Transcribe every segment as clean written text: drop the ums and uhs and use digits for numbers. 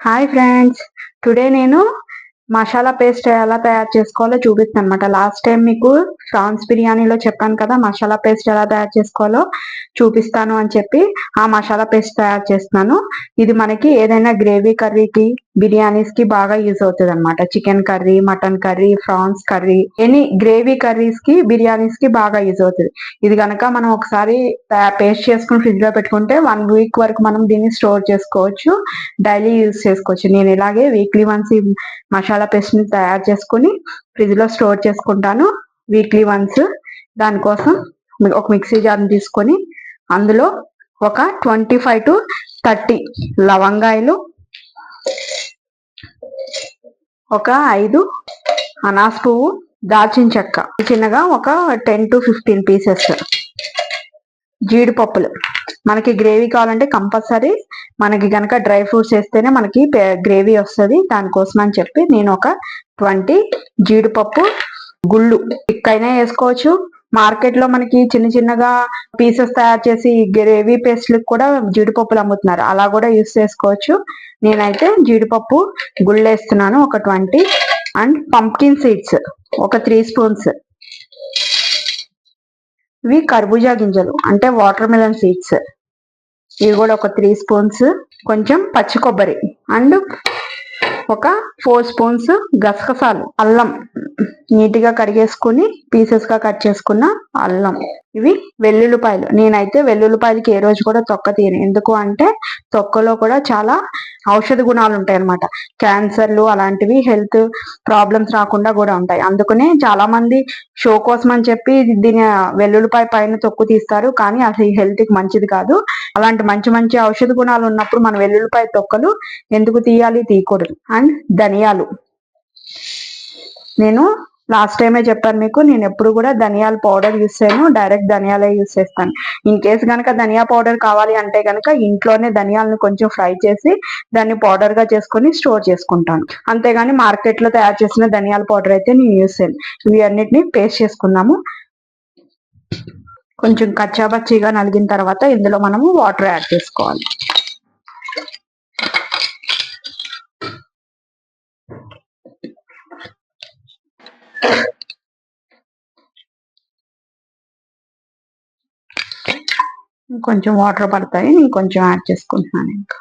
Hi friends, today నేను masala paste ఎలా తయారు చేసుకోవాలో చూపిస్తాను అనమాట. లాస్ట్ టైం మీకు ప్రాన్స్ బిర్యానీలో చెప్పాను కదా, మసాలా పేస్ట్ ఎలా తయారు చేసుకోవాలో చూపిస్తాను అని చెప్పి ఆ మసాలా పేస్ట్ తయారు చేస్తున్నాను. ఇది మనకి ఏదైనా గ్రేవీ కర్రీకి, బిర్యానీస్ కి బాగా యూజ్ అవుతుంది అనమాట. Chicken curry, mutton curry, prawns curry, any gravy curries కి, బిర్యానీస్ కి బాగా యూజ్ అవుతుంది. ఇది కనుక మనం ఒకసారి పేస్ట్ చేసుకుని ఫ్రిడ్జ్ లో పెట్టుకుంటే 1 వీక్ వరకు మనం దీన్ని స్టోర్ చేసుకోవచ్చు, డైలీ యూజ్ చేసుకోవచ్చు. నేను ఇలాగే వీక్లీ వన్స్ మసాలా పేస్ట్ ని తయారు చేసుకుని ఫ్రిడ్జ్ లో స్టోర్ చేసుకుంటాను వీక్లీ వన్స్. దానికోసం ఒక మిక్సీ జార్ తీసుకొని అందులో ఒక 25 to 30 లవంగాయలు, ఒక 5 అనాస్ పువ్వు, దాల్చిన చెక్క చిన్నగా ఒక 10 to 15 పీసెస్, జీడిపప్పులు. మనకి గ్రేవీ కావాలంటే కంపల్సరీ మనకి గనక డ్రై ఫ్రూట్స్ వేస్తేనే మనకి గ్రేవీ వస్తుంది. దానికోసం అని చెప్పి నేను ఒక 20 జీడిపప్పు గుళ్ళు ఇక్కడైనా వేసుకోవచ్చు. మార్కెట్ లో మనకి చిన్న చిన్నగా పీసెస్ తయారు చేసి గ్రేవీ పేస్ట్లకు కూడా జీడిపప్పులు అమ్ముతున్నారు, అలా కూడా యూస్ చేసుకోవచ్చు. నేనైతే జీడిపప్పు గుళ్ళు వేస్తున్నాను ఒక 20. అండ్ పంప్కిన్ సీడ్స్ ఒక 3 స్పూన్స్. ఇవి కర్బూజా గింజలు అంటే వాటర్ మిలన్ సీడ్స్, ఇవి కూడా ఒక 3 స్పూన్స్. కొంచెం పచ్చి కొబ్బరి అండ్ ఒక 4 స్పూన్స్ గసగసాలు, అల్లం నీట్గా కడిగేసుకుని పీసెస్ గా కట్ చేసుకున్న అల్లం, ఇవి వెల్లుల్లిపాయలు. నేనైతే వెల్లుల్లిపాయలకి ఏ రోజు కూడా తొక్క తీయను, ఎందుకు అంటే తొక్కలో కూడా చాలా ఔషధ గుణాలు ఉంటాయి అనమాట. క్యాన్సర్లు అలాంటివి, హెల్త్ ప్రాబ్లమ్స్ రాకుండా కూడా ఉంటాయి. అందుకనే చాలా మంది షో కోసం అని చెప్పి దీని వెల్లుల్లిపాయ పైన తొక్కు తీస్తారు, కానీ అది హెల్త్ కి మంచిది కాదు. అలాంటి మంచి మంచి ఔషధ గుణాలు ఉన్నప్పుడు మన వెల్లుల్లిపాయ తొక్కలు ఎందుకు తీయాలి, తీయకూడదు. అండ్ ధనియాలు, నేను లాస్ట్ టైమే చెప్పాను మీకు, నేను ఎప్పుడు కూడా ధనియాల పౌడర్ యూస్ చేయను, డైరెక్ట్ ధనియాలే యూస్ చేస్తాను. ఇన్ కేసు కనుక ధనియా పౌడర్ కావాలి అంటే కనుక ఇంట్లోనే ధనియాలను కొంచెం ఫ్రై చేసి దాన్ని పౌడర్ గా చేసుకొని స్టోర్ చేసుకుంటాను. అంతేగాని మార్కెట్ లో తయారు చేసిన ధనియాల పౌడర్ అయితే నేను యూస్ చేయను. ఇవి అన్నిటిని పేస్ట్ చేసుకున్నాము. కొంచెం కచ్చాపచ్చిగా నలిగిన తర్వాత ఇందులో మనము వాటర్ యాడ్ చేసుకోవాలి. కొంచెం వాటర్ పడతాయి, నేను కొంచెం యాడ్ చేసుకుంటున్నాను. ఇంకా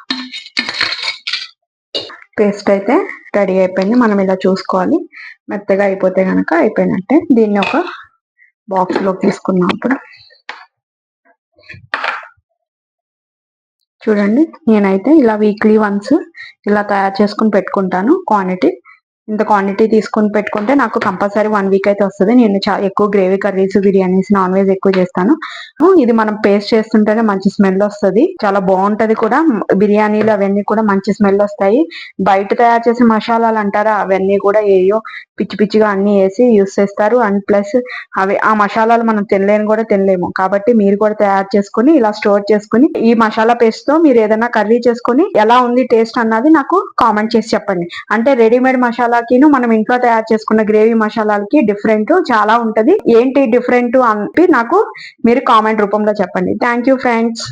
పేస్ట్ అయితే రెడీ అయిపోయింది. మనం ఇలా చూసుకోవాలి, మెత్తగా అయిపోతే కనుక అయిపోయినట్టే. దీన్ని ఒక బాక్స్ లో తీసుకున్నప్పుడు చూడండి, నేనైతే ఇలా వీక్లీ వన్స్ ఇలా తయారు చేసుకుని పెట్టుకుంటాను. ఇంత క్వాంటిటీ తీసుకుని పెట్టుకుంటే నాకు కంపల్సరీ 1 వీక్ అయితే వస్తుంది. నేను ఎక్కువ gravy curries, biryanis, non veg ఎక్కువ చేస్తాను. ఇది మనం పేస్ట్ చేస్తుంటేనే మంచి స్మెల్ వస్తుంది, చాలా బాగుంటది కూడా. బిర్యానీలు అవన్నీ కూడా మంచి స్మెల్ వస్తాయి. బయట తయారు చేసే మసాలాలు అంటారా, అవన్నీ కూడా ఏయో పిచ్చి పిచ్చిగా అన్ని వేసి యూస్ చేస్తారు. అండ్ ప్లస్ ఆ మసాలాలు మనం తినలేము. కాబట్టి మీరు కూడా తయారు చేసుకుని ఇలా స్టోర్ చేసుకుని ఈ మసాలా పేస్ట్ తో మీరు ఏదైనా కర్రీ చేసుకుని ఎలా ఉంది టేస్ట్ అన్నది నాకు కామెంట్ చేసి చెప్పండి. అంటే రెడీమేడ్ మసాలాకిను మనం ఇంట్లో తయారు చేసుకున్న గ్రేవీ మసాలాలకి డిఫరెంట్ చాలా ఉంటది. ఏంటి డిఫరెంట్ అని నాకు మీరు కామెంట్ రూపంలో చెప్పండి. Thank you friends.